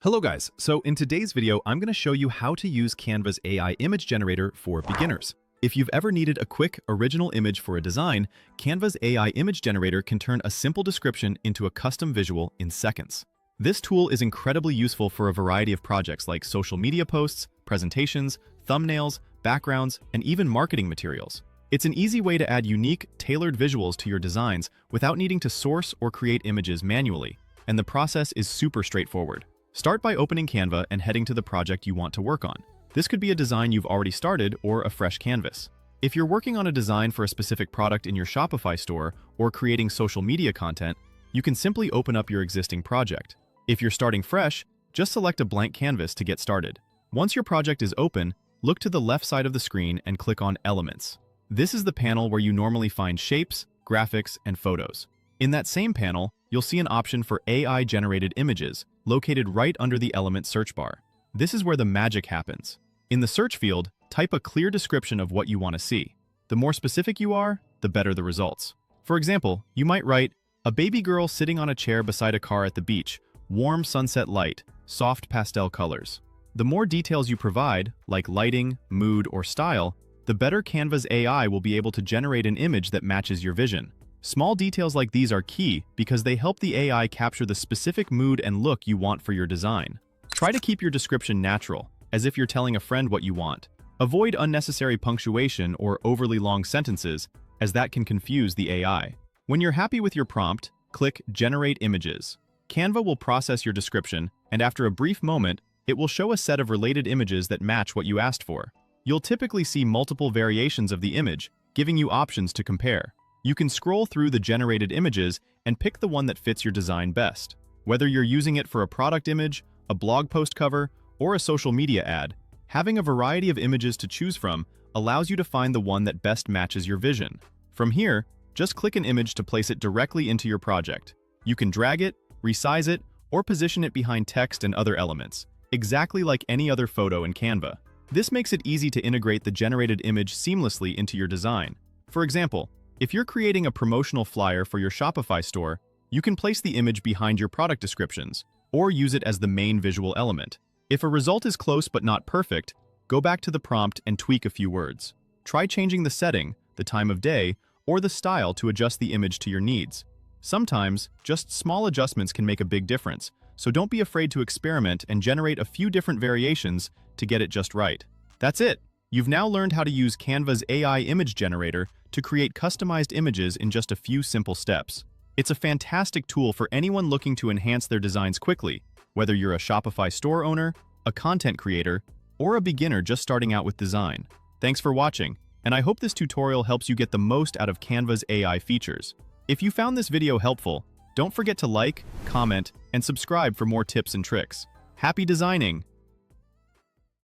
Hello guys, so in today's video, I'm going to show you how to use Canva's AI Image Generator for beginners. If you've ever needed a quick, original image for a design, Canva's AI Image Generator can turn a simple description into a custom visual in seconds. This tool is incredibly useful for a variety of projects like social media posts, presentations, thumbnails, backgrounds, and even marketing materials. It's an easy way to add unique, tailored visuals to your designs without needing to source or create images manually, and the process is super straightforward. Start by opening Canva and heading to the project you want to work on. This could be a design you've already started or a fresh canvas. If you're working on a design for a specific product in your Shopify store or creating social media content, you can simply open up your existing project. If you're starting fresh, just select a blank canvas to get started. Once your project is open, look to the left side of the screen and click on Elements. This is the panel where you normally find shapes, graphics, and photos. In that same panel, you'll see an option for AI-generated images, located right under the element search bar. This is where the magic happens. In the search field, type a clear description of what you want to see. The more specific you are, the better the results. For example, you might write, "A baby girl sitting on a chair beside a car at the beach, warm sunset light, soft pastel colors." The more details you provide, like lighting, mood, or style, the better Canva's AI will be able to generate an image that matches your vision. Small details like these are key because they help the AI capture the specific mood and look you want for your design. Try to keep your description natural, as if you're telling a friend what you want. Avoid unnecessary punctuation or overly long sentences, as that can confuse the AI. When you're happy with your prompt, click Generate Images. Canva will process your description, and after a brief moment, it will show a set of related images that match what you asked for. You'll typically see multiple variations of the image, giving you options to compare. You can scroll through the generated images and pick the one that fits your design best. Whether you're using it for a product image, a blog post cover, or a social media ad, having a variety of images to choose from allows you to find the one that best matches your vision. From here, just click an image to place it directly into your project. You can drag it, resize it, or position it behind text and other elements, exactly like any other photo in Canva. This makes it easy to integrate the generated image seamlessly into your design. For example, if you're creating a promotional flyer for your Shopify store, you can place the image behind your product descriptions, or use it as the main visual element. If a result is close but not perfect, go back to the prompt and tweak a few words. Try changing the setting, the time of day, or the style to adjust the image to your needs. Sometimes, just small adjustments can make a big difference, so don't be afraid to experiment and generate a few different variations to get it just right. That's it! You've now learned how to use Canva's AI Image Generator to create customized images in just a few simple steps. It's a fantastic tool for anyone looking to enhance their designs quickly, whether you're a Shopify store owner, a content creator, or a beginner just starting out with design. Thanks for watching, and I hope this tutorial helps you get the most out of Canva's AI features. If you found this video helpful, don't forget to like, comment, and subscribe for more tips and tricks. Happy designing!